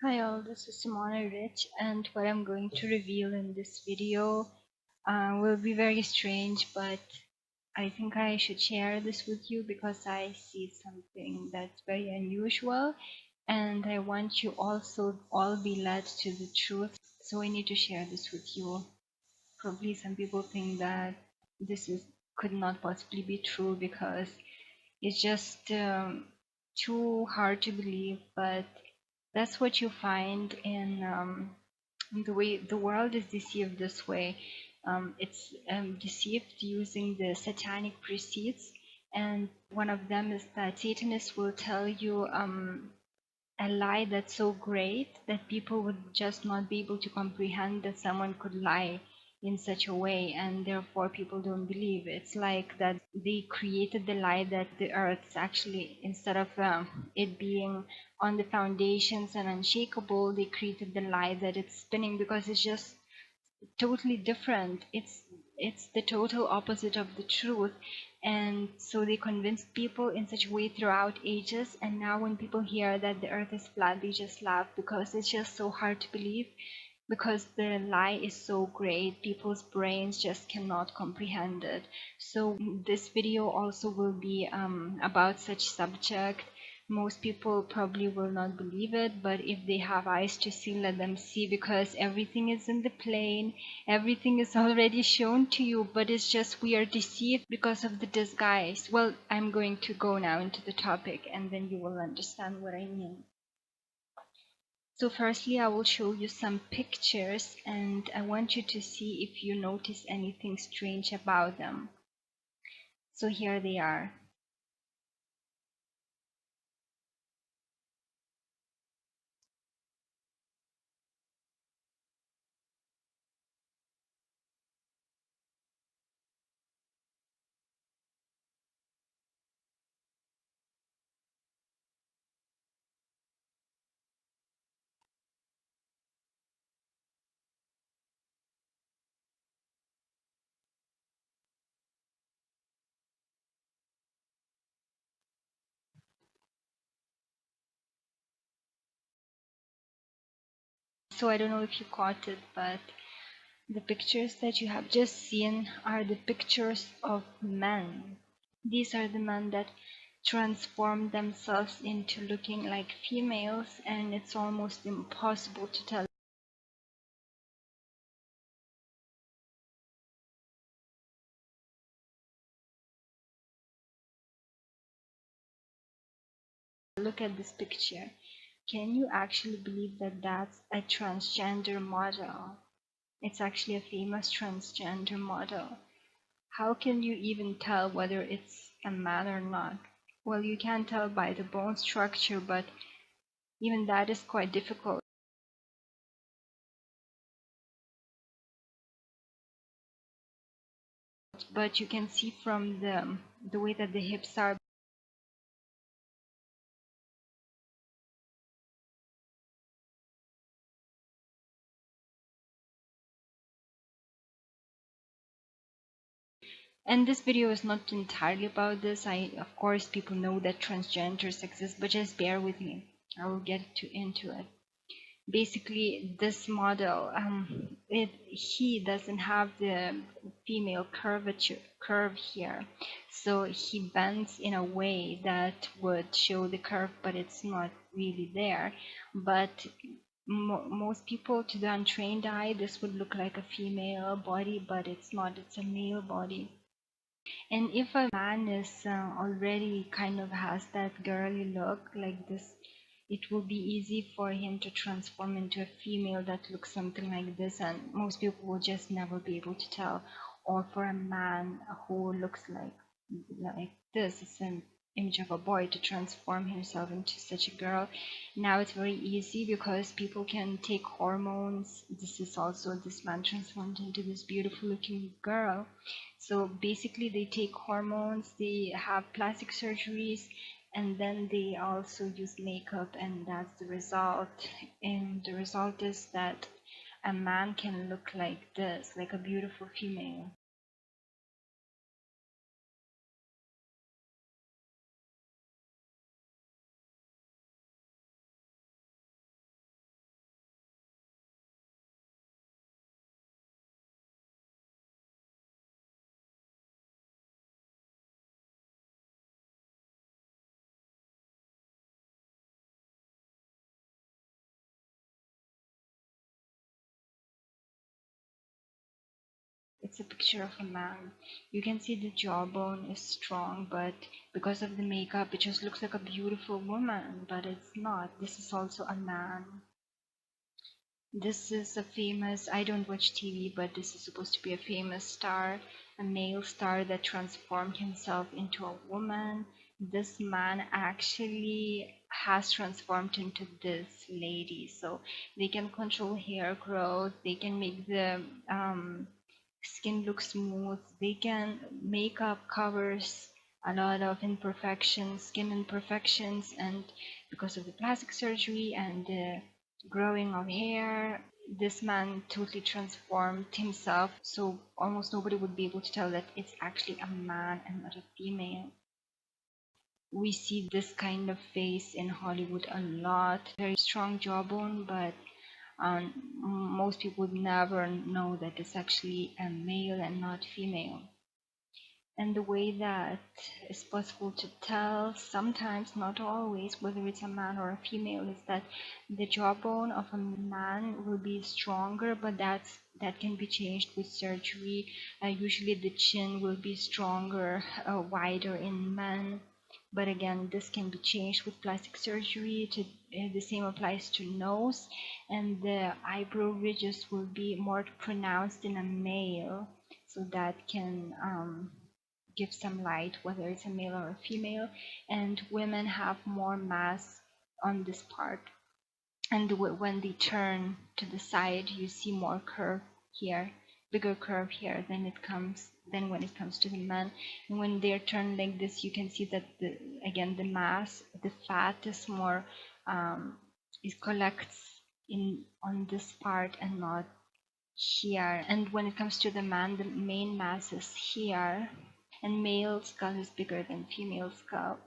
Hi all, this is Simona Rich, and what I'm going to reveal in this video will be very strange, but I think I should share this with you because I see something that's very unusual, and I want you also all be led to the truth. So I need to share this with you. Probably some people think that this is could not possibly be true because it's just too hard to believe, but that's what you find in the way the world is deceived this way. It's deceived using the satanic precedes, and one of them is that Satanists will tell you a lie that's so great that people would just not be able to comprehend that someone could lie in such a way, and therefore people don't believe. It's like that they created the lie that the earth is actually, instead of it being on the foundations and unshakable, they created the lie that it's spinning because it's just totally different. It's the total opposite of the truth. And so they convinced people in such a way throughout ages, and now when people hear that the earth is flat, they just laugh because it's just so hard to believe, because the lie is so great, people's brains just cannot comprehend it. So this video also will be about such subject. Most people probably will not believe it, but if they have eyes to see, let them see, because everything is in the plane, everything is already shown to you, but it's just we are deceived because of the disguise. Well, I'm going to go now into the topic and then you will understand what I mean. So firstly, I will show you some pictures and I want you to see if you notice anything strange about them. So here they are. So I don't know if you caught it, but the pictures that you have just seen are the pictures of men. These are the men that transform themselves into looking like females, and it's almost impossible to tell. Look at this picture. Can you actually believe that that's a transgender model? It's actually a famous transgender model. How can you even tell whether it's a man or not? Well, you can tell by the bone structure, but even that is quite difficult. But you can see from the way that the hips are. And this video is not entirely about this. Of course, people know that transgenders exist, but just bear with me. I will get into it. Basically, this model, he doesn't have the female curve here, so he bends in a way that would show the curve, but it's not really there. But most people, to the untrained eye, this would look like a female body, but it's not. It's a male body. And if a man is already kind of has that girly look like this, it will be easy for him to transform into a female that looks something like this, and most people will just never be able to tell. Or for a man who looks like this, it's an image of a boy, to transform himself into such a girl. Now it's very easy because people can take hormones. This is also this man transformed into this beautiful looking girl. So basically they take hormones, they have plastic surgeries, and then they also use makeup, and that's the result. And the result is that a man can look like this, like a beautiful female. it's a picture of a man. You can see the jawbone is strong, but because of the makeup, it just looks like a beautiful woman, but it's not. This is also a man. This is a famous, I don't watch TV, but this is supposed to be a famous star, a male star that transformed himself into a woman. This man actually has transformed into this lady. So they can control hair growth, they can make the skin look smooth, they can makeup covers a lot of imperfections, skin imperfections, and because of the plastic surgery and the growing of hair, this man totally transformed himself, so almost nobody would be able to tell that it's actually a man and not a female. We see this kind of face in Hollywood a lot. Very strong jawbone, but most people would never know that it's actually a male and not female. And the way that it's possible to tell, sometimes, not always, whether it's a man or a female, is that the jawbone of a man will be stronger, but that can be changed with surgery. Usually the chin will be stronger, wider in men. But again, this can be changed with plastic surgery. The same applies to nose, and the eyebrow ridges will be more pronounced in a male, so that can give some light whether it's a male or a female. And women have more mass on this part, and when they turn to the side, you see more curve here, bigger curve here than when it comes to the men. And when they're turned like this, you can see that again the mass, the fat is more it collects in on this part and not here. And when it comes to the man, the main mass is here, and male skull is bigger than female skull.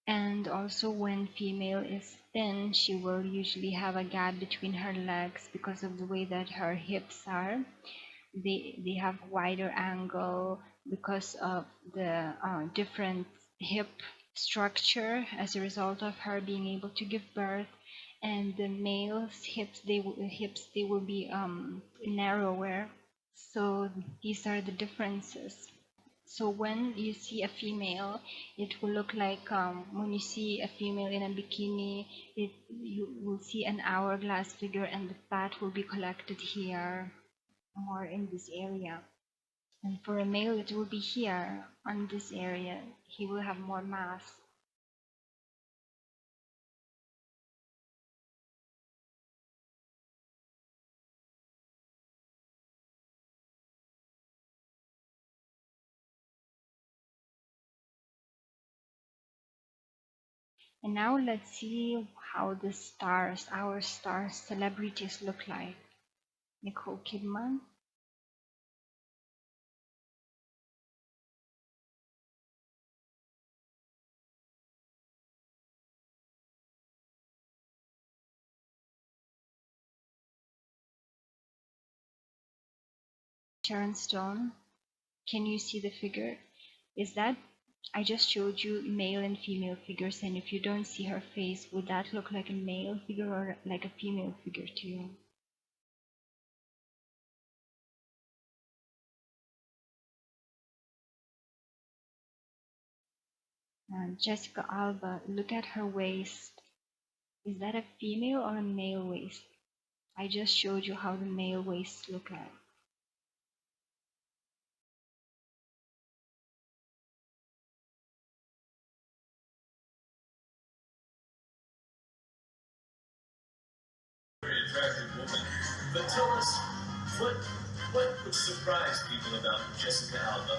And also when female is thin, she will usually have a gap between her legs because of the way that her hips are. They have wider angle because of the different hip structure as a result of her being able to give birth. And the male's hips they will be narrower. So these are the differences. So when you see a female, it will look like when you see a female in a bikini, you will see an hourglass figure, and the fat will be collected here, more in this area. And for a male, it will be here on this area. He will have more mass. And now let's see how the stars, our stars, celebrities look like. Nicole Kidman, Sharon Stone. Can you see the figure? Is that, I just showed you male and female figures, and if you don't see her face, would that look like a male figure or like a female figure to you? And Jessica Alba, look at her waist. Is that a female or a male waist? I just showed you how the male waists look like. Very attractive woman. But tell us, what would surprise people about Jessica Alba?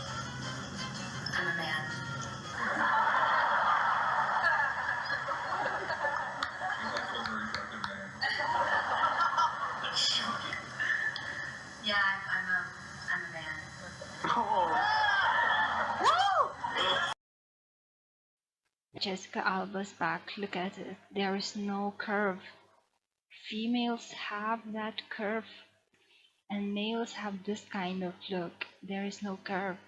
I'm a man. He's like a very attractive man. That's shocking. Yeah, I'm a man. Jessica Alba's back, look at it. There is no curve. Females have that curve, and males have this kind of look. There is no curve.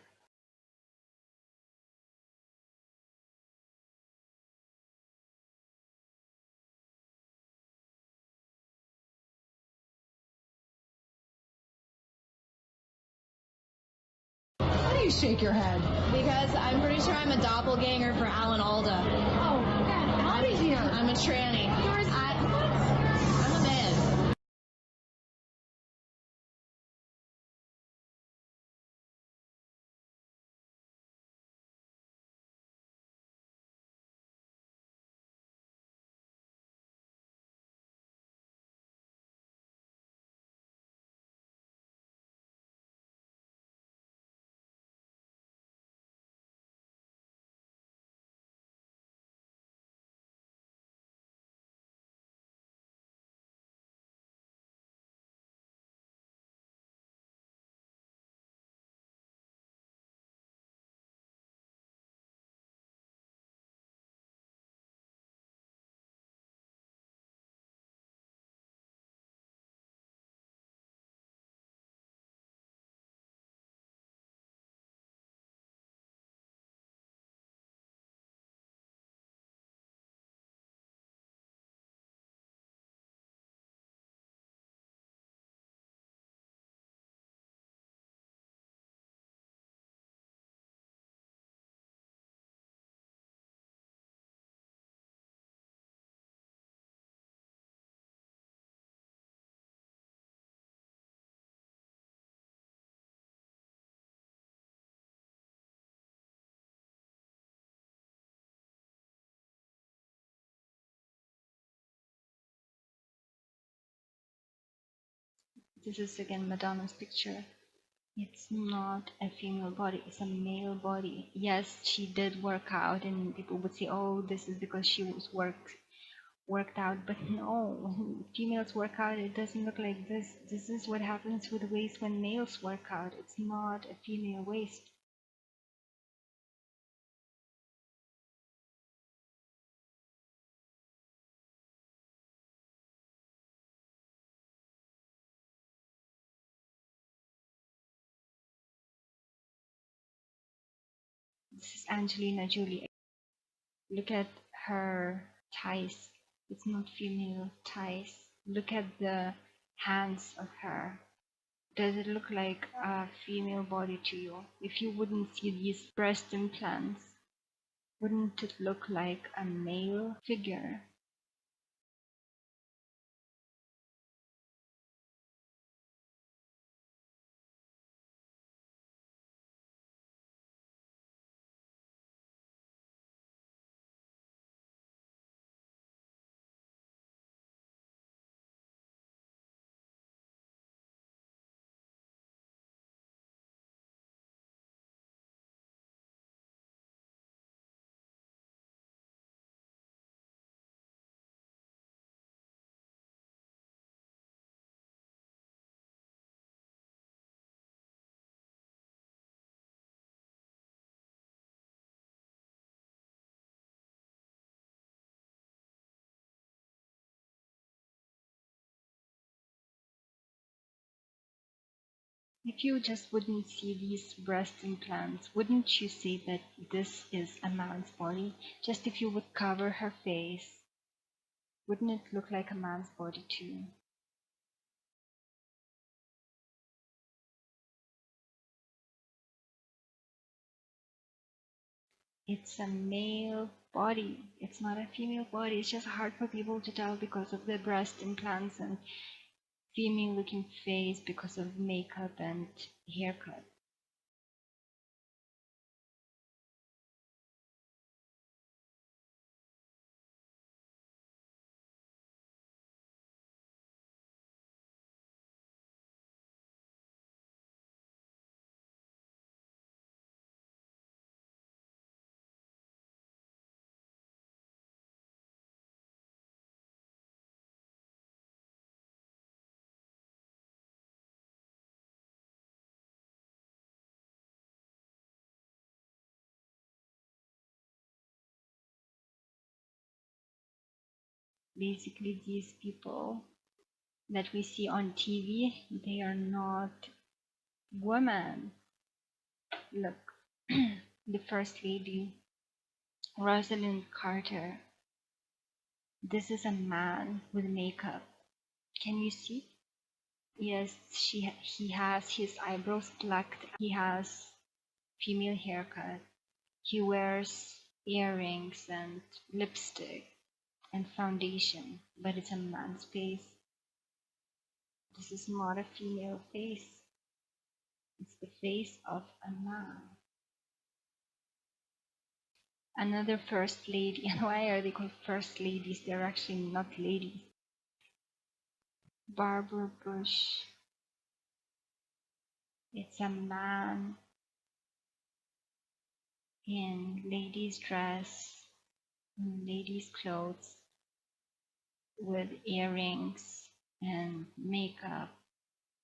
Why shake your head? Because I'm pretty sure I'm a doppelganger for Alan Alda. Oh, get out of here. I'm a tranny. What? I'm a man. This is again Madonna's picture. It's not a female body, it's a male body. Yes, she did work out, and people would say, oh, this is because she was worked out, but no, when females work out, it doesn't look like this. This is what happens with the waist when males work out. It's not a female waist. This is Angelina Jolie. Look at her thighs. It's not female thighs. Look at the hands of her. Does it look like a female body to you? If you wouldn't see these breast implants, wouldn't it look like a male figure? If you just wouldn't see these breast implants, wouldn't you say that this is a man's body? Just if you would cover her face, wouldn't it look like a man's body too? It's a male body. It's not a female body. It's just hard for people to tell because of the breast implants and female looking face because of makeup and haircut. Basically, these people that we see on TV, they are not women. Look, the First Lady, Rosalind Carter. This is a man with makeup. Can you see? Yes, he has his eyebrows plucked. He has female haircut. He wears earrings and lipstick and foundation, but it's a man's face. This is not a female face. It's the face of a man. Another first lady, and why are they called first ladies? They're actually not ladies. Barbara Bush. It's a man in ladies' dress, in ladies' clothes, with earrings and makeup,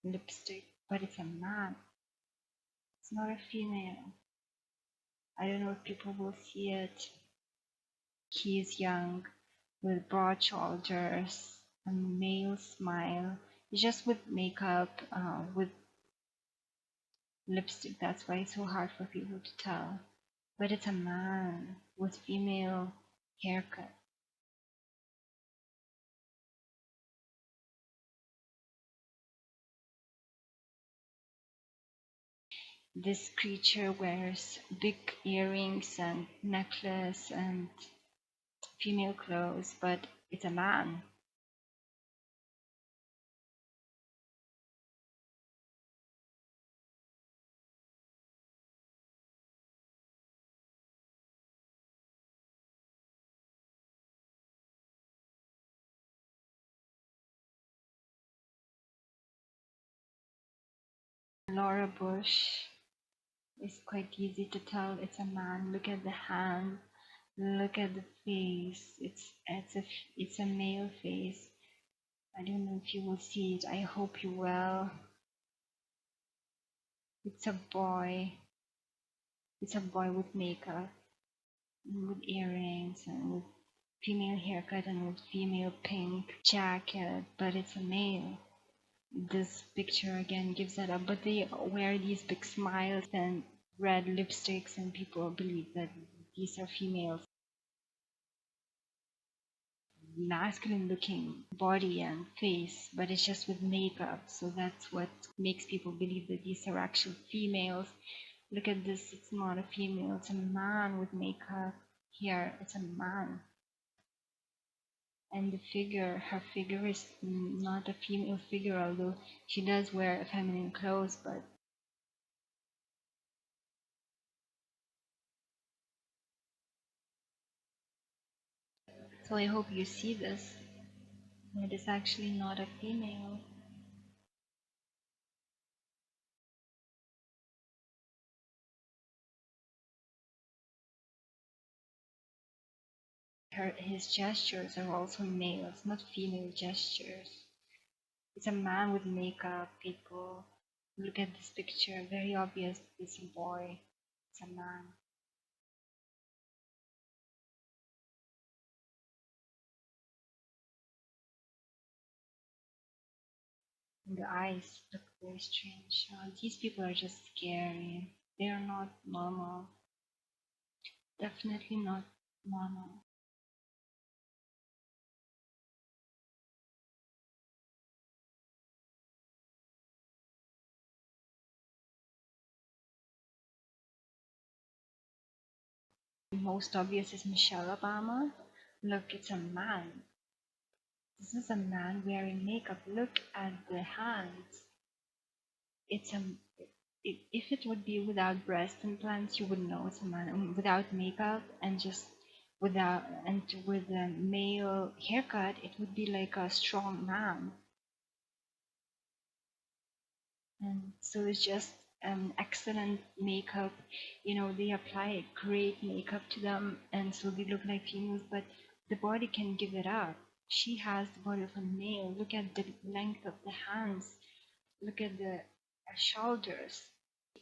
lipstick, but it's a man. It's not a female. I don't know if people will see it. He is young, with broad shoulders, a male smile, just with makeup, with lipstick. That's why it's so hard for people to tell. But it's a man with female haircut. This creature wears big earrings and necklace and female clothes, but it's a man. Laura Bush is quite easy to tell it's a man. Look at the hand, look at the face. It's a male face. I don't know if you will see it. I hope you will. It's a boy. It's a boy with makeup, and with earrings, and with female haircut, and with female pink jacket, but it's a male. This picture again gives that up, but they wear these big smiles and red lipsticks, and people believe that these are females. Masculine looking body and face, but it's just with makeup, so that's what makes people believe that these are actual females. Look at this, it's not a female, it's a man with makeup. Here, it's a man. And the figure, her figure is not a female figure, although she does wear feminine clothes, but so I hope you see this. It is actually not a female. His gestures are also males, not female gestures. It's a man with makeup, people. Look at this picture, very obvious it's a boy, it's a man. And the eyes look very strange. These people are just scary. They are not normal. Definitely not normal. Most obvious is Michelle Obama. Look, it's a man. This is a man wearing makeup. Look at the hands. It's a if it would be without breast implants, you would know it's a man. Without makeup and just without and with a male haircut, it would be like a strong man. And so it's just excellent makeup. You know, they apply great makeup to them, and so they look like females, but the body can give it up. She has the body of a male. Look at the length of the hands. Look at the shoulders.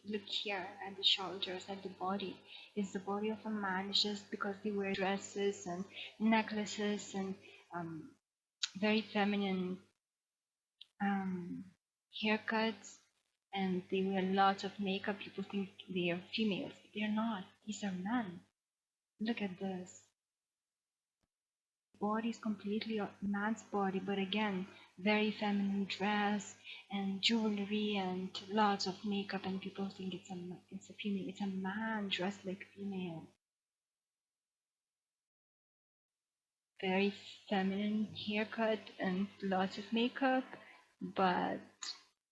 Look here at the shoulders, at the body. It's the body of a man. It's just because they wear dresses and necklaces and very feminine haircuts, and they wear lots of makeup. People think they are females. They're not. These are men. Look at this. body is completely a man's body, but again, very feminine dress and jewelry and lots of makeup, and people think it's a female. It's a man dressed like a female. Very feminine haircut and lots of makeup, but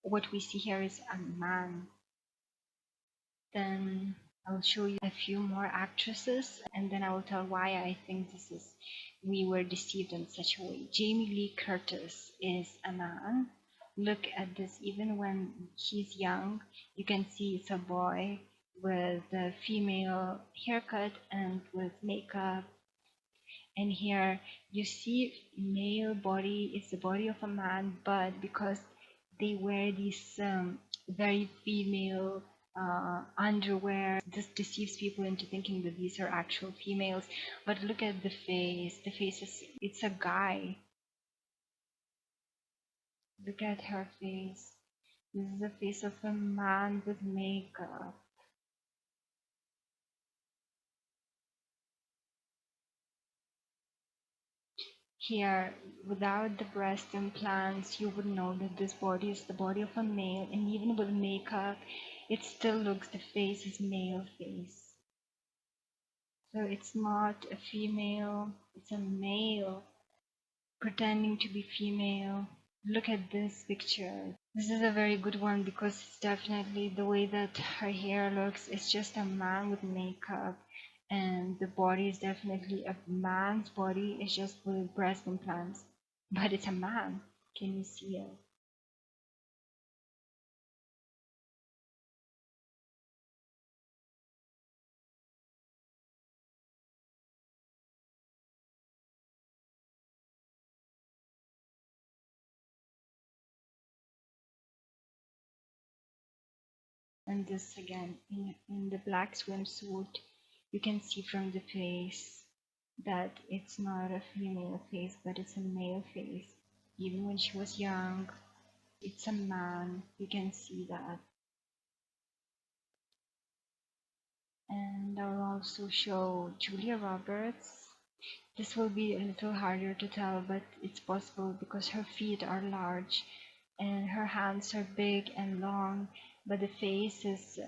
what we see here is a man. Then I'll show you a few more actresses, and then I will tell why I think we were deceived in such a way. Jamie Lee Curtis is a man. Look at this, even when he's young, you can see it's a boy with a female haircut and with makeup. And here you see male body is the body of a man, but because they wear these very female underwear, this deceives people into thinking that these are actual females. But look at the face. The face it's a guy. Look at her face. This is the face of a man with makeup. Here, without the breast implants, you would know that this body is the body of a male, and even with makeup, it still looks the face is male face. So it's not a female, it's a male pretending to be female. Look at this picture. This is a very good one because it's definitely the way that her hair looks. It's just a man with makeup, and the body is definitely a man's body. It's just with breast implants, but it's a man. Can you see it? And this again in the black swimsuit, you can see from the face that it's not a female face, but it's a male face. Even when she was young, it's a man. You can see that. And I'll also show Julia Roberts. This will be a little harder to tell, but it's possible because her feet are large and her hands are big and long, but the face is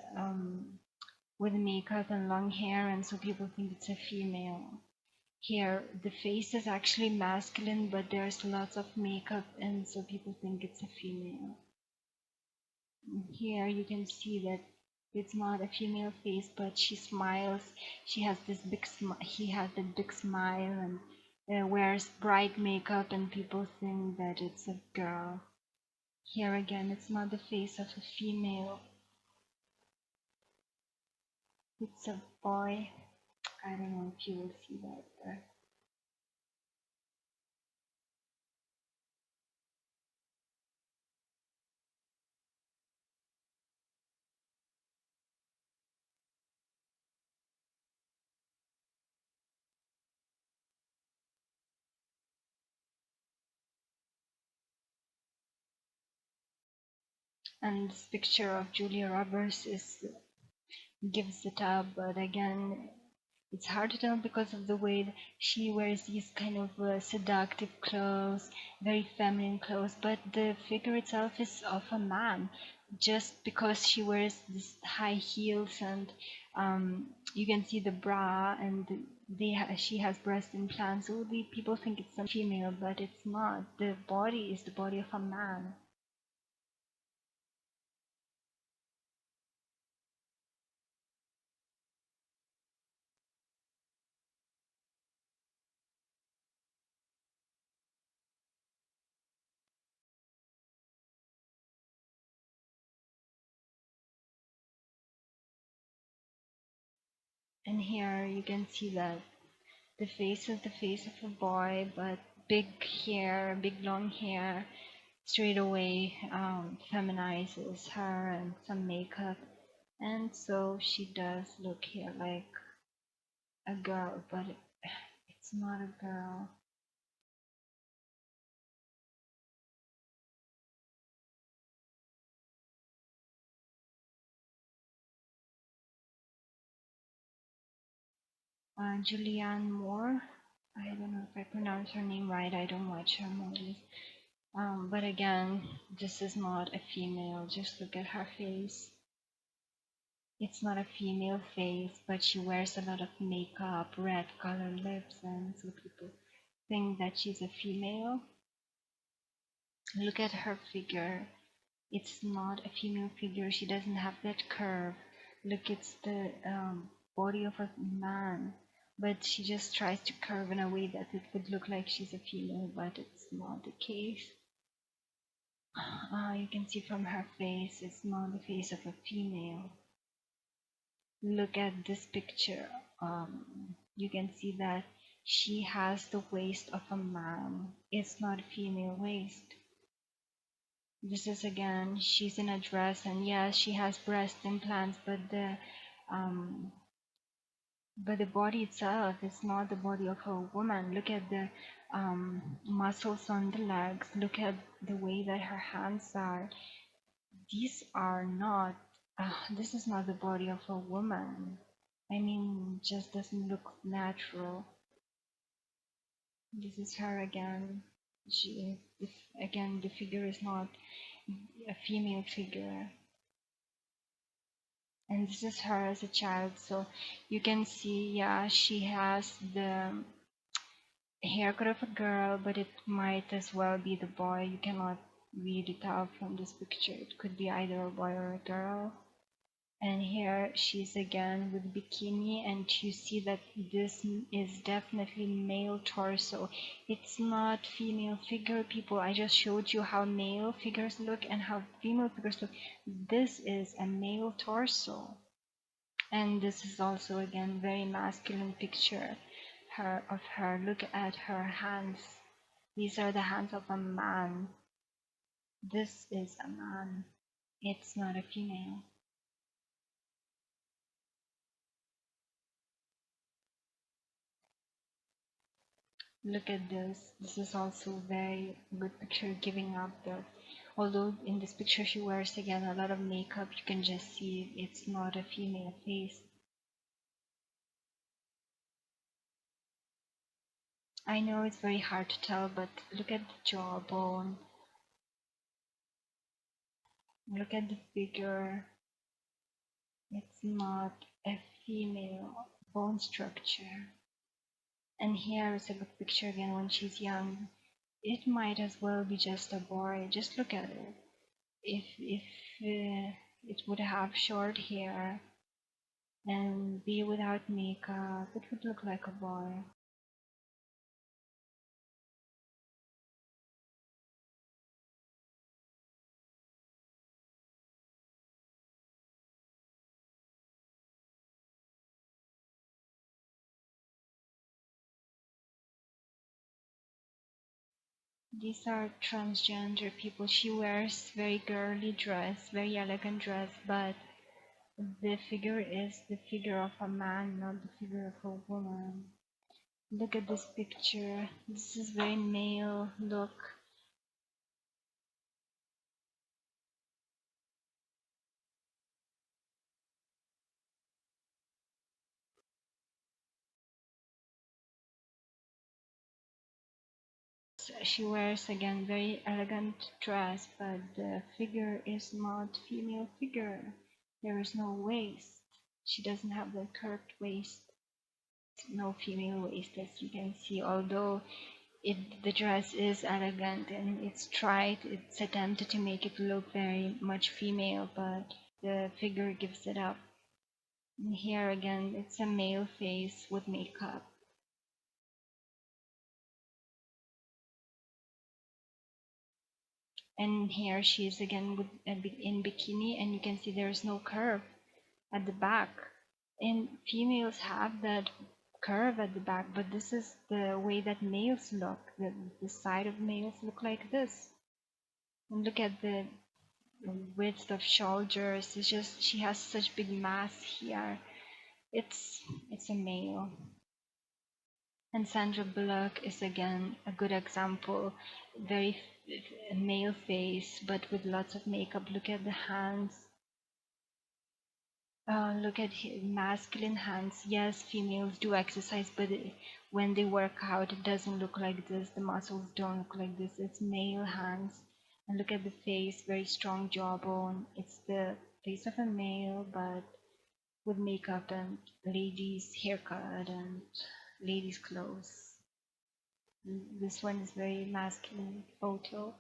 with makeup and long hair, and so people think it's a female. Here, the face is actually masculine, but there's lots of makeup, and so people think it's a female. Here you can see that it's not a female face, but she smiles. She has this big he has a big smile and wears bright makeup, and people think that it's a girl. Here again, it's not the face of a female. It's a boy. I don't know if you will see that there. And this picture of Julia Roberts gives it up, but again, it's hard to tell because of the way that she wears these kind of seductive clothes, very feminine clothes, but the figure itself is of a man. Just because she wears this high heels and you can see the bra, and she has breast implants, so people think it's a female, but it's not. The body is the body of a man. And here you can see that the face is the face of a boy, but big hair, big long hair, straight away feminizes her, and some makeup, and so she does look here like a girl, but it's not a girl. Julianne Moore, I don't know if I pronounce her name right. I don't watch her movies. But again, this is not a female. Just look at her face. It's not a female face, but she wears a lot of makeup, red colored lips, and so people think that she's a female. Look at her figure. It's not a female figure. She doesn't have that curve. Look, it's the body of a man, but she just tries to curve in a way that it would look like she's a female, but it's not the case. You can see from her face, it's not the face of a female. Look at this picture. You can see that she has the waist of a man. It's not a female waist. This is again, she's in a dress, and yes, she has breast implants, but the body itself is not the body of a woman. Look at the muscles on the legs. Look at the way that her hands are. These are not. This is not the body of a woman. I mean, just doesn't look natural. This is her again. Again, the figure is not a female figure. And this is her as a child, so you can see, yeah, she has the haircut of a girl, but it might as well be the boy. You cannot really tell from this picture. It could be either a boy or a girl. And here she's again with bikini, and you see that this is definitely male torso. It's not female figure, people. I just showed you how male figures look and how female figures look. This is a male torso. And this is also again very masculine picture of her. Look at her hands. These are the hands of a man. This is a man. It's not a female. Look at this. This is also very good picture, giving up the, although in this picture she wears again a lot of makeup, you can just see it's not a female face. I know it's very hard to tell, but look at the jawbone. Look at the figure. It's not a female bone structure. And here is a good picture again when she's young. It might as well be just a boy. Just look at it. If it would have short hair and be without makeup, it would look like a boy. These are transgender people. She wears very girly dress, very elegant dress, but the figure is the figure of a man, not the figure of a woman. Look at this picture. This is very male look. She wears again very elegant dress, but the figure is not female figure. There is no waist. She doesn't have the curved waist. No female waist, as you can see, although the dress is elegant and it's tried, it's attempted to make it look very much female, but the figure gives it up. And here again, it's a male face with makeup. And here she is again with in bikini, and you can see there is no curve at the back. And females have that curve at the back, but this is the way that males look. The side of males look like this. And look at the width of shoulders. It's just she has such big mass here. It's a male. And Sandra Bullock is again a good example. Very male face, but with lots of makeup. Look at the hands. Look at masculine hands. Yes, females do exercise, but when they work out, it doesn't look like this. The muscles don't look like this. It's male hands. And look at the face, very strong jawbone. It's the face of a male, but with makeup and ladies' haircut and ladies' clothes. This one is very masculine photo.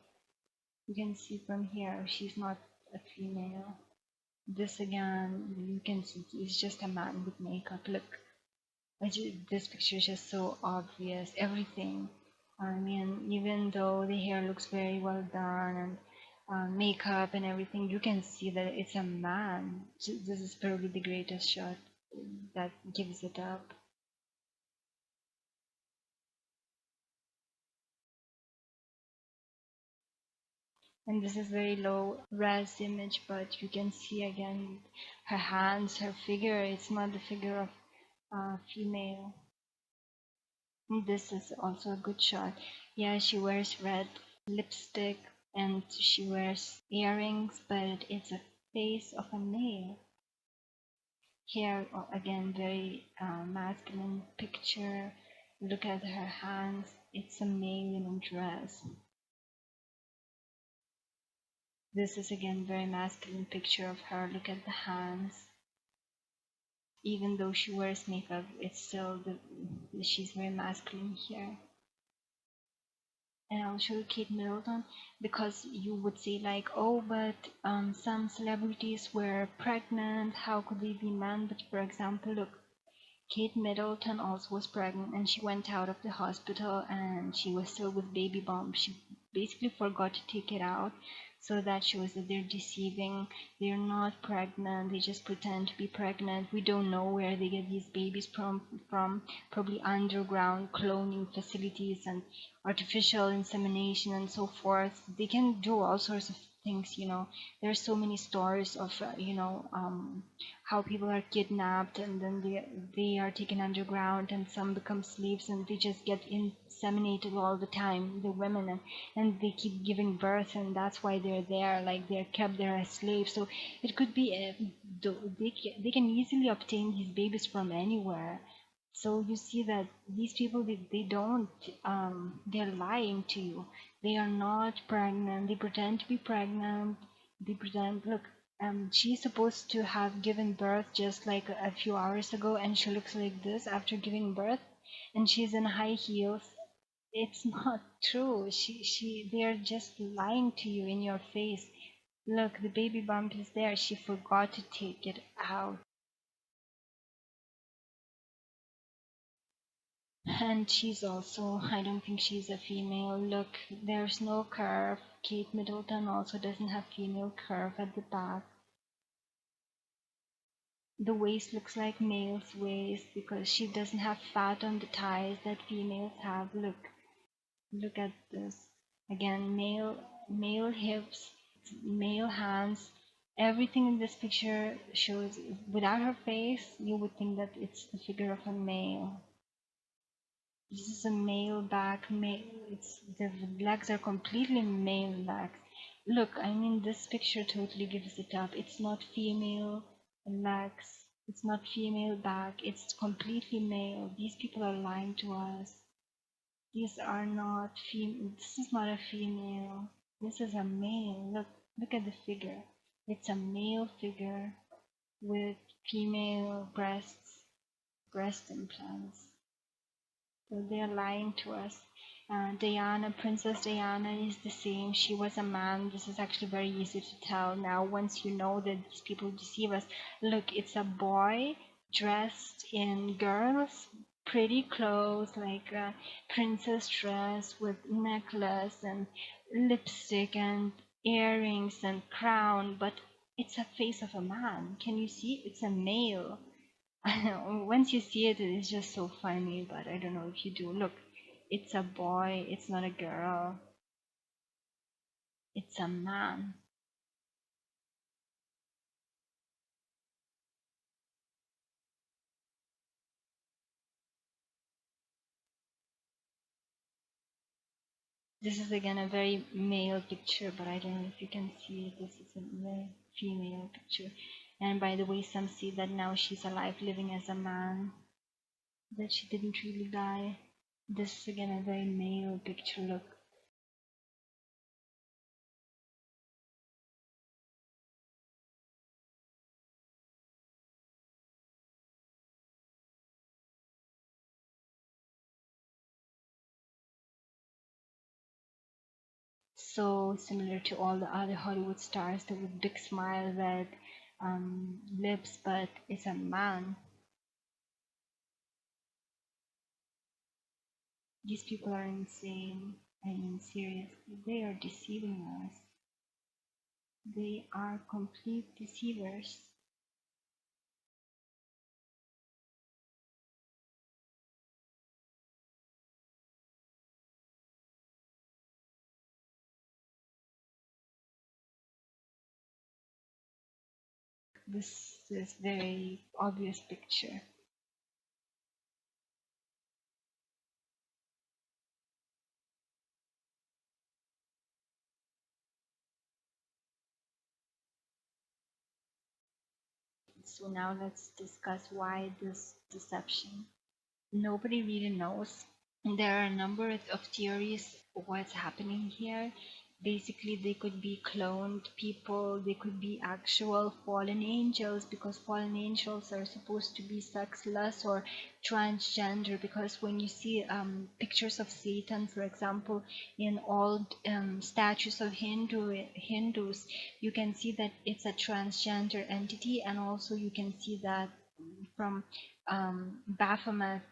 You can see from here, she's not a female. This again, you can see it's just a man with makeup. Look, this picture is just so obvious. Everything. I mean, even though the hair looks very well done and makeup and everything, you can see that it's a man. This is probably the greatest shot that gives it up. And this is very low res image, but you can see again her hands, her figure. It's not the figure of female. This is also a good shot. Yeah, she wears red lipstick and she wears earrings, but it's a face of a male. Here again, very masculine picture. Look at her hands. It's a male in a dress. This is again very masculine picture of her. Look at the hands. Even though she wears makeup, it's still she's very masculine here. And I'll show you Kate Middleton, because you would say like, oh, but some celebrities were pregnant, how could they be men? But for example, look, Kate Middleton also was pregnant and she went out of the hospital and she was still with baby bump. She basically forgot to take it out, so that shows that they're deceiving. They're not pregnant, they just pretend to be pregnant. We don't know where they get these babies from probably underground cloning facilities and artificial insemination and so forth. They can do all sorts of things, you know. There's so many stories of how people are kidnapped and then they are taken underground and some become slaves and they just get inseminated all the time, the women, and they keep giving birth, and that's why they're there, like they're kept there as slaves. So it could be they can easily obtain these babies from anywhere. So you see that these people, they don't they're lying to you. They are not pregnant, they pretend to be pregnant. They pretend, look, she's supposed to have given birth just like a few hours ago and she looks like this after giving birth, and she's in high heels. It's not true. They're just lying to you in your face. Look, the baby bump is there, she forgot to take it out. And she's also, I don't think she's a female. Look, there's no curve. Kate Middleton also doesn't have female curve at the back. The waist looks like male's waist because she doesn't have fat on the thighs that females have. Look at this. Again, male hips, male hands. Everything in this picture shows, without her face, you would think that it's the figure of a male. This is a male back. The legs are completely male legs. Look, I mean, this picture totally gives it up. It's not female legs. It's not female back. It's completely male. These people are lying to us. These are not female. This is not a female. This is a male. Look at the figure. It's a male figure with female breasts, breast implants. So they are lying to us. Diana, Princess Diana is the same. She was a man. This is actually very easy to tell now once you know that these people deceive us. Look, it's a boy dressed in girls' pretty clothes, like a princess dress with necklace and lipstick and earrings and crown, but it's a face of a man. Can you see? It's a male. I know, once you see it, it's just so funny, but I don't know if you do. Look, it's a boy, it's not a girl, it's a man. This is again a very male picture, but I don't know if you can see it. This is a very female picture. And by the way, some see that now she's alive, living as a man, that she didn't really die. This is again a very male picture. Look. So similar to all the other Hollywood stars, that with big smile, red lips, but it's a man. These people are insane. I mean, seriously, they are deceiving us. They are complete deceivers. This is very obvious picture. So now let's discuss why this deception. Nobody really knows. There are a number of theories of what's happening here. Basically, they could be cloned people, they could be actual fallen angels, because fallen angels are supposed to be sexless or transgender. Because when you see pictures of Satan, for example, in old statues of Hindus, you can see that it's a transgender entity, and also you can see that from Baphomet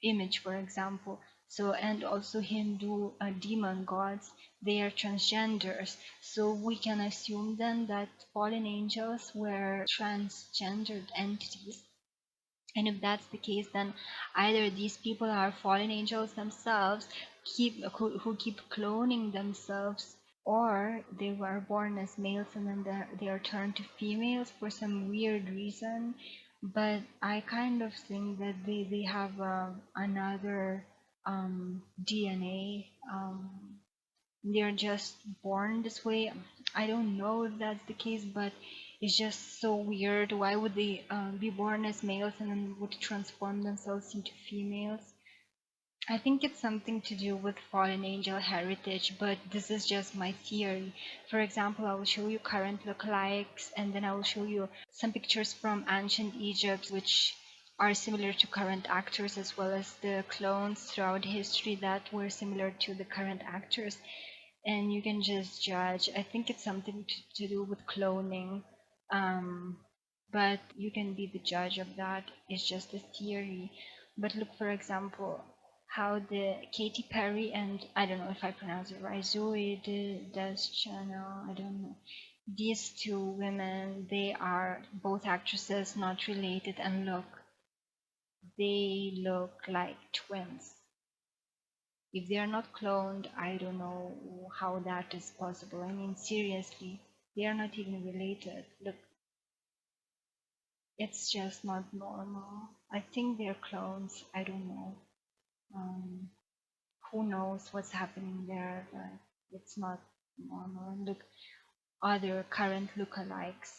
image, for example. So, and also Hindu demon gods, they are transgenders. So we can assume then that fallen angels were transgendered entities. And if that's the case, then either these people are fallen angels themselves, who keep cloning themselves, or they were born as males and then they are turned to females for some weird reason. But I kind of think that they have another DNA. They're just born this way. I don't know if that's the case, but it's just so weird. Why would they be born as males and then would transform themselves into females? I think it's something to do with fallen angel heritage, but this is just my theory. For example, I will show you current lookalikes, and then I will show you some pictures from ancient Egypt, which are similar to current actors, as well as the clones throughout history that were similar to the current actors. And you can just judge. I think it's something to do with cloning, um, but you can be the judge of that. It's just a theory. But look, for example, how the Katy Perry and, I don't know if I pronounce it right, Zoe Deschanel, I don't know. These two women, they are both actresses, not related, and look, they look like twins. If they are not cloned, I don't know how that is possible. I mean, seriously, they are not even related. Look, it's just not normal. I think they're clones. I don't know. Um, who knows what's happening there, but it's not normal. And look, other current lookalikes.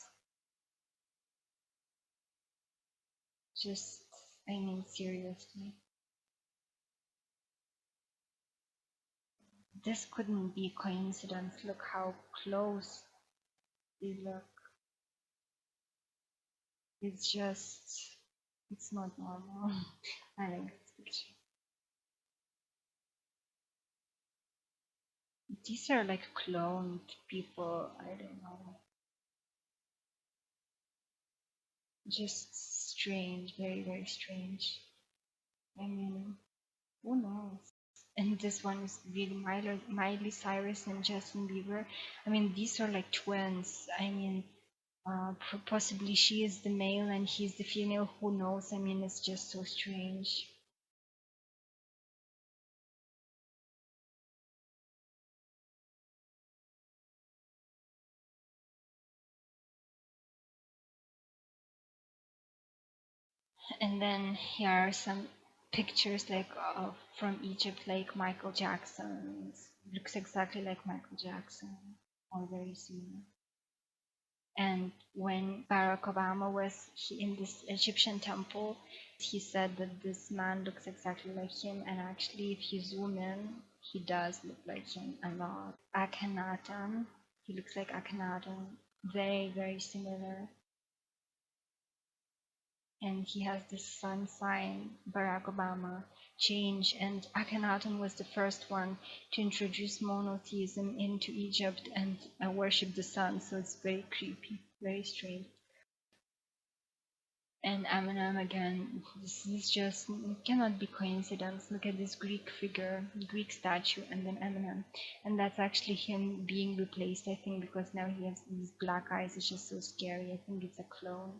Just, I mean, seriously. This couldn't be coincidence. Look how close they look. It's just, it's not normal. I like this picture. These are like cloned people. I don't know. Just strange, very, very strange. I mean, who knows? And this one is really Miley Cyrus and Justin Bieber. I mean, these are like twins. I mean, possibly she is the male and he's the female. Who knows? I mean, it's just so strange. And then here are some pictures like from Egypt, like Michael Jackson's. Looks exactly like Michael Jackson, or very similar. And when Barack Obama was in this Egyptian temple, he said that this man looks exactly like him, and actually if you zoom in, he does look like him a lot. Akhenaten, he looks like Akhenaten, very, very similar. And he has this sun sign, Barack Obama, change, and Akhenaten was the first one to introduce monotheism into Egypt and worship the sun, so it's very creepy, very strange. And Eminem again, this is just, it cannot be coincidence. Look at this Greek figure, Greek statue, and then Eminem. And that's actually him being replaced, I think, because now he has these black eyes. It's just so scary. I think it's a clone.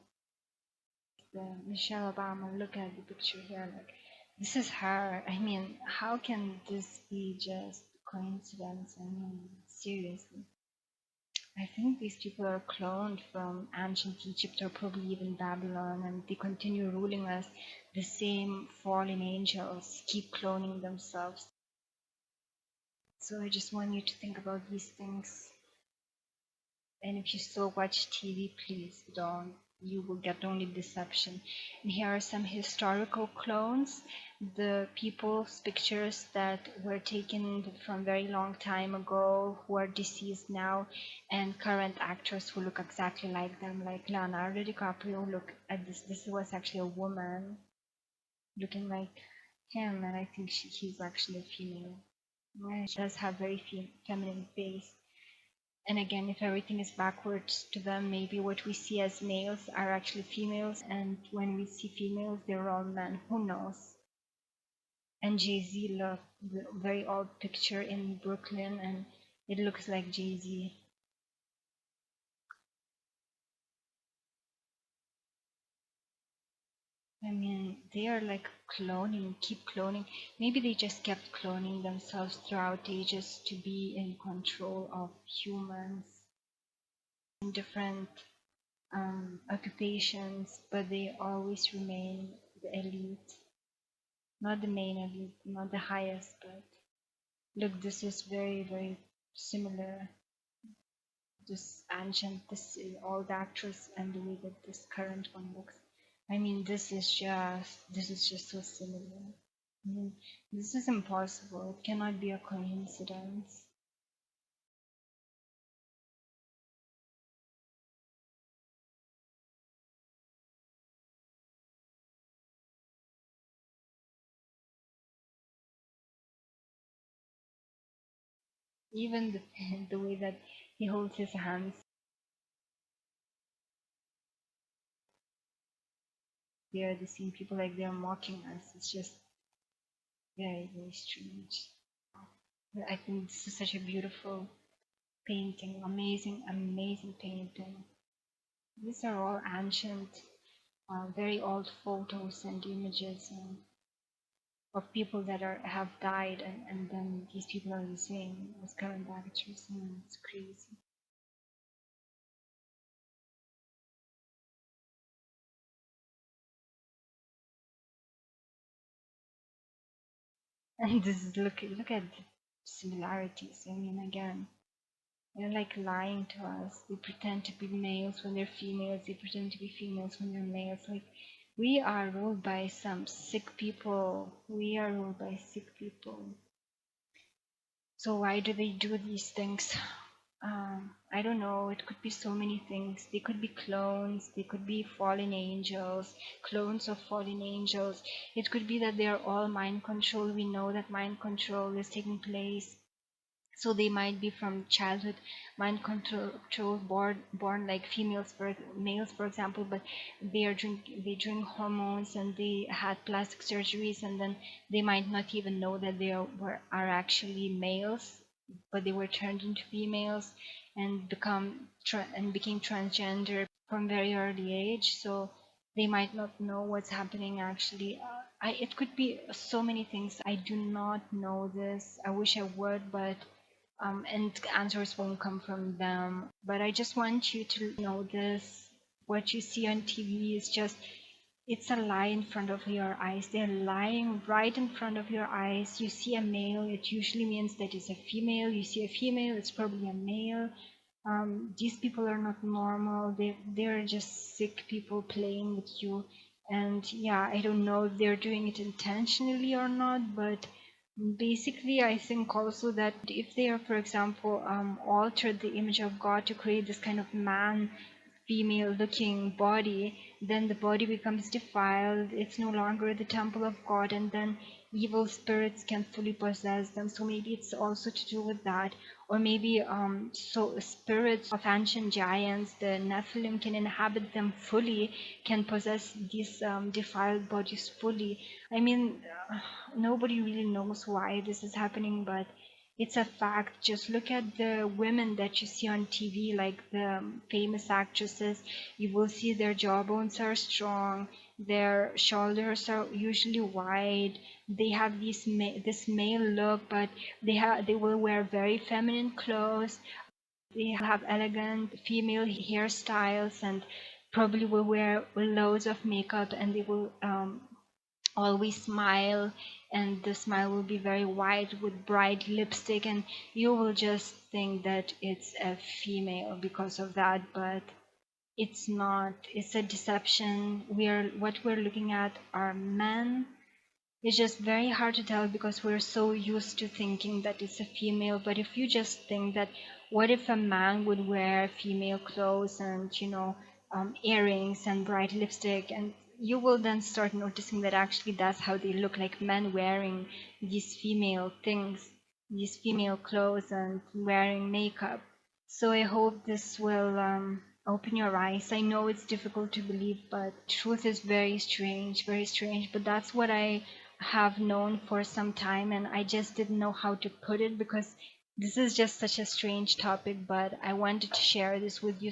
Michelle Obama, look at the picture here. Like, this is her. I mean, how can this be just coincidence? I mean, seriously. I think these people are cloned from ancient Egypt or probably even Babylon, and they continue ruling us. The same fallen angels keep cloning themselves. So I just want you to think about these things. And if you still watch TV, please don't. You will get only deception. And here are some historical clones. The people's pictures that were taken from very long time ago, who are deceased now, and current actors who look exactly like them, like Leonardo DiCaprio. Look at this. This was actually a woman looking like him, and I think he's actually a female. Yeah, she does have very feminine face. And again, if everything is backwards to them, maybe what we see as males are actually females, and when we see females, they're all men. Who knows? And Jay-Z, look, the very old picture in Brooklyn, and it looks like Jay-Z. I mean, they are like cloning, keep cloning. Maybe they just kept cloning themselves throughout ages to be in control of humans in different occupations, but they always remain the elite, not the main elite, not the highest. But look, this is very, very similar. This ancient, this old actress, and the way that this current one looks. I mean, this is just so similar. I mean, this is impossible. It cannot be a coincidence. Even the way that he holds his hands, they are the same people, like they are mocking us. It's just very, very strange. I think this is such a beautiful painting, amazing, amazing painting. These are all ancient, very old photos and images of people that have died, and then these people are the same as current actors. It's crazy. And this is look at the similarities. I mean, again, they're like lying to us. They pretend to be males when they're females. They pretend to be females when they're males. Like, we are ruled by some sick people. We are ruled by sick people. So why do they do these things? I don't know. It could be so many things. They could be clones. They could be fallen angels, clones of fallen angels. It could be that they are all mind control. We know that mind control is taking place, so they might be from childhood mind control, born like females, males, for example, but they drink hormones, and they had plastic surgeries, and then they might not even know that they are actually males, but they were turned into females and became transgender from very early age. So they might not know what's happening actually. It could be so many things. I do not know this. I wish I would, but and answers won't come from them. But I just want you to know this. What you see on TV is just, it's a lie in front of your eyes. They're lying right in front of your eyes. You see a male, it usually means that it's a female. You see a female, it's probably a male. These people are not normal. They're just sick people playing with you. And yeah, I don't know if they're doing it intentionally or not, but basically I think also that if they are, for example, altered the image of God to create this kind of man female looking body, then the body becomes defiled. It's no longer the temple of God, and then evil spirits can fully possess them. So maybe it's also to do with that. Or maybe so spirits of ancient giants, the Nephilim, can inhabit them fully, can possess these defiled bodies fully. I mean, nobody really knows why this is happening, but it's a fact. Just look at the women that you see on TV, like the famous actresses. You will see their jawbones are strong, their shoulders are usually wide. They have this male look, but they will wear very feminine clothes. They have elegant female hairstyles and probably will wear loads of makeup, and they will always smile, and the smile will be very white with bright lipstick, and you will just think that it's a female because of that, but it's not. It's a deception. What we're looking at are men. It's just very hard to tell because we're so used to thinking that it's a female. But if you just think that, what if a man would wear female clothes and, earrings and bright lipstick, and you will then start noticing that actually that's how they look, like men wearing these female things, these female clothes and wearing makeup. So I hope this will open your eyes. I know it's difficult to believe, but truth is very strange. But that's what I have known for some time, and I just didn't know how to put it because this is just such a strange topic. But I wanted to share this with you.